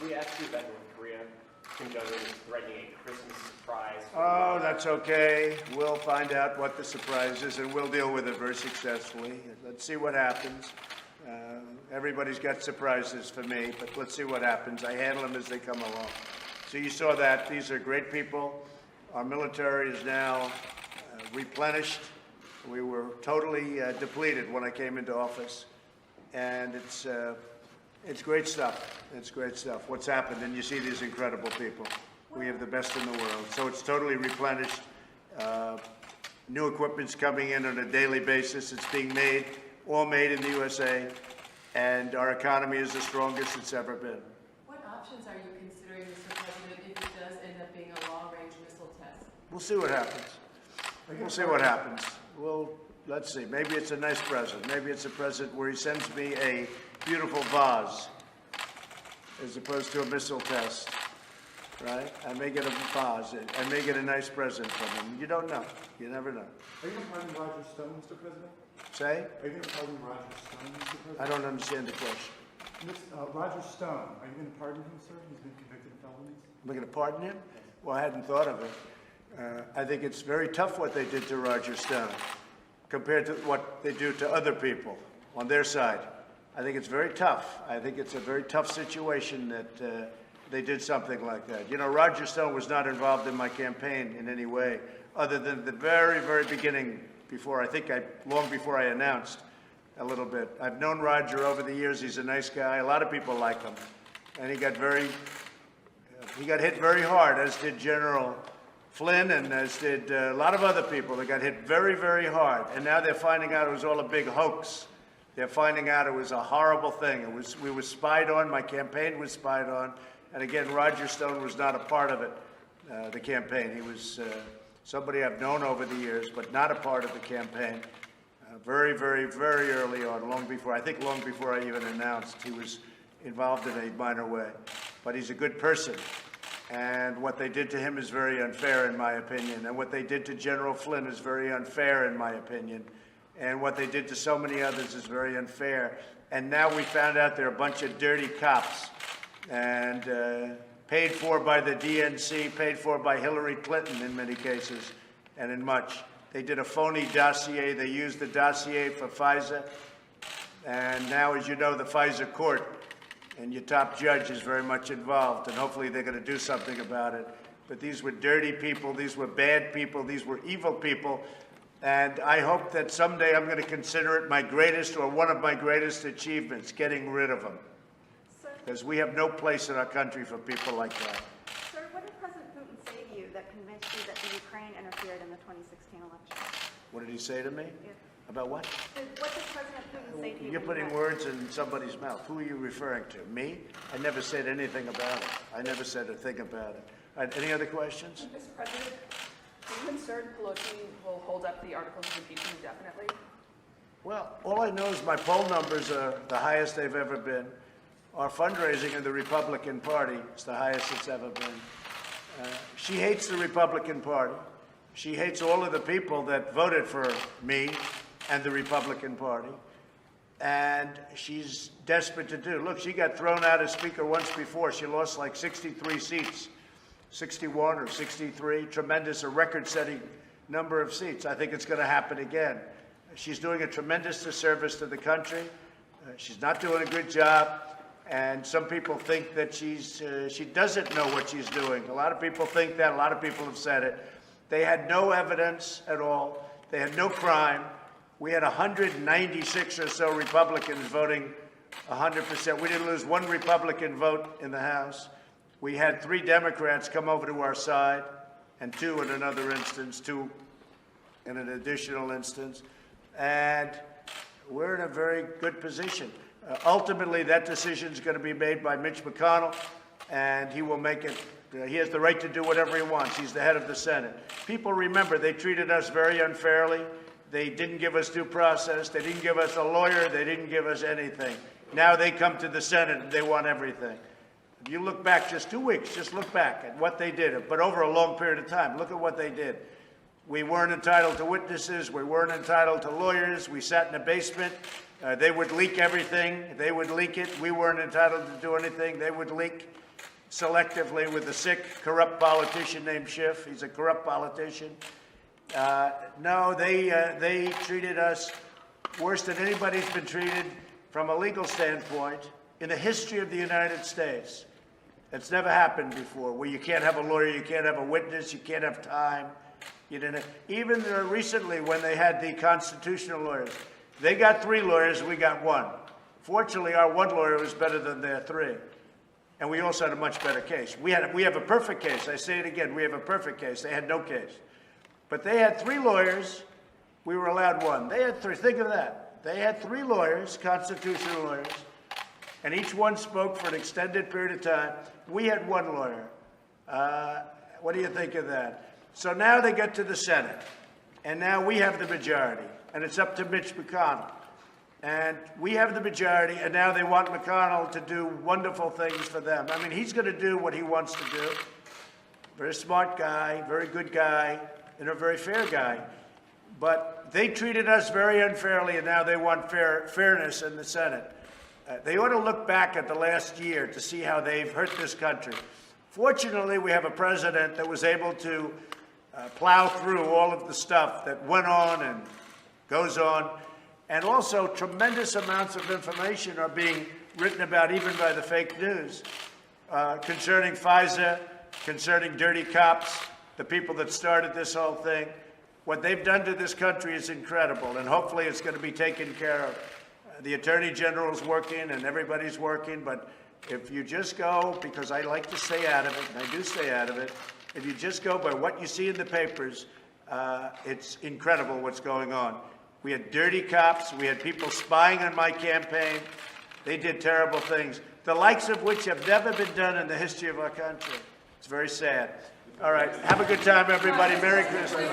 we asked you about North Korea. Kim Jong-Un is threatening a Christmas surprise. Oh, that's okay. We'll find out what the surprise is, and we'll deal with it very successfully. Let's see what happens. Everybody's got surprises for me, but let's see what happens. I handle them as they come along. So you saw that. These are great people. Our military is now replenished. We were totally depleted when I came into office, and it's great stuff. It's great stuff. What's happened, and you see these incredible people. We have the best in the world. So it's totally replenished. New equipment's coming in on a daily basis. It's being made, all made in the USA, and our economy is the strongest it's ever been. What options are you considering, Mr. President, if it does end up being a long-range missile test? We'll see what happens. We'll see what happens. Let's see. Maybe it's a nice present. Maybe it's a present where he sends me a beautiful vase as opposed to a missile test, right? I may get a vase. I may get a nice present from him. You don't know. You never know. Are you going to pardon Roger Stone, Mr. President? Say? Are you going to pardon Roger Stone, Mr. President? I don't understand the question. Roger Stone, are you going to pardon him, sir? He's been convicted of felonies. Am I going to pardon him? Well, I hadn't thought of it. I think it's very tough what they did to Roger Stone compared to what they do to other people on their side. I think it's very tough. I think it's a very tough situation that they did something like that. You know, Roger Stone was not involved in my campaign in any way, other than the very, very beginning, long before I announced a little bit. I've known Roger over the years. He's a nice guy. A lot of people like him. And he got hit very hard, as did General Flynn, and as did a lot of other people. They got hit very, very hard. And now they're finding out it was all a big hoax. They're finding out it was a horrible thing. We were spied on. My campaign was spied on. And again, Roger Stone was not a part of it, the campaign. He was somebody I've known over the years, but not a part of the campaign. Very, very, very early on, long before I even announced, he was involved in a minor way. But he's a good person. And what they did to him is very unfair, in my opinion. And what they did to General Flynn is very unfair, in my opinion. And what they did to so many others is very unfair. And now we found out they're a bunch of dirty cops, and paid for by the DNC, paid for by Hillary Clinton in many cases, and in much. They did a phony dossier. They used the dossier for FISA. And now, as you know, the FISA court and your top judge is very much involved, and hopefully they're going to do something about it. But these were dirty people. These were bad people. These were evil people. And I hope that someday I'm going to consider it my greatest or one of my greatest achievements, getting rid of them. Because we have no place in our country for people like that. Sir, what did President Putin say to you that convinced you that the Ukraine interfered in the 2016 election? What did he say to me? Yeah. About what? What did President Putin say to you? You're putting words in somebody's mouth. Who are you referring to? Me? I never said anything about it. I never said a thing about it. All right, any other questions? Mr. President, are you concerned Pelosi will hold up the articles of impeachment indefinitely? Well, all I know is my poll numbers are the highest they've ever been. Our fundraising in the Republican Party is the highest it's ever been. She hates the Republican Party. She hates all of the people that voted for me and the Republican Party. And she's desperate to do. Look, she got thrown out as Speaker once before. She lost like 63 seats, 61 or 63, tremendous, a record-setting number of seats. I think it's going to happen again. She's doing a tremendous disservice to the country. She's not doing a good job. And some people think that she doesn't know what she's doing. A lot of people think that. A lot of people have said it. They had no evidence at all. They had no crime. We had 196 or so Republicans voting 100%. We didn't lose one Republican vote in the House. We had 3 Democrats come over to our side, and 2 in another instance, 2 in an additional instance. And we're in a very good position. Ultimately, that decision is going to be made by Mitch McConnell, and he will make it. He has the right to do whatever he wants. He's the head of the Senate. People remember they treated us very unfairly. They didn't give us due process. They didn't give us a lawyer. They didn't give us anything. Now they come to the Senate and they want everything. If you look back just 2 weeks, just look back at what they did, but over a long period of time, look at what they did. We weren't entitled to witnesses. We weren't entitled to lawyers. We sat in a basement. They would leak everything. They would leak it. We weren't entitled to do anything. They would leak. selectively with a sick, corrupt politician named Schiff. He's a corrupt politician. No, they treated us worse than anybody's been treated from a legal standpoint in the history of the United States. It's never happened before, where you can't have a lawyer, you can't have a witness, you can't have time. You didn't. Even recently, when they had the constitutional lawyers, they got 3 lawyers, we got 1. Fortunately, our 1 lawyer was better than their 3. And we also had a much better case. We have a perfect case. I say it again, we have a perfect case. They had no case. But they had 3 lawyers, we were allowed 1. They had 3, think of that. They had 3 lawyers, constitutional lawyers, and each one spoke for an extended period of time. We had 1 lawyer. What do you think of that? So now they get to the Senate, and now we have the majority, and it's up to Mitch McConnell. And we have the majority, and now they want McConnell to do wonderful things for them. I mean, he's going to do what he wants to do. Very smart guy, very good guy, and a very fair guy. But they treated us very unfairly, and now they want fairness in the Senate. They ought to look back at the last year to see how they've hurt this country. Fortunately, we have a president that was able to plow through all of the stuff that went on and goes on. And also, tremendous amounts of information are being written about, even by the fake news, concerning FISA, concerning dirty cops, the people that started this whole thing. What they've done to this country is incredible, and hopefully it's going to be taken care of. The Attorney General's working, and everybody's working, but if you just go, because I like to stay out of it, and I do stay out of it, if you just go by what you see in the papers, it's incredible what's going on. We had dirty cops. We had people spying on my campaign. They did terrible things, the likes of which have never been done in the history of our country. It's very sad. All right. Have a good time, everybody. Merry Christmas.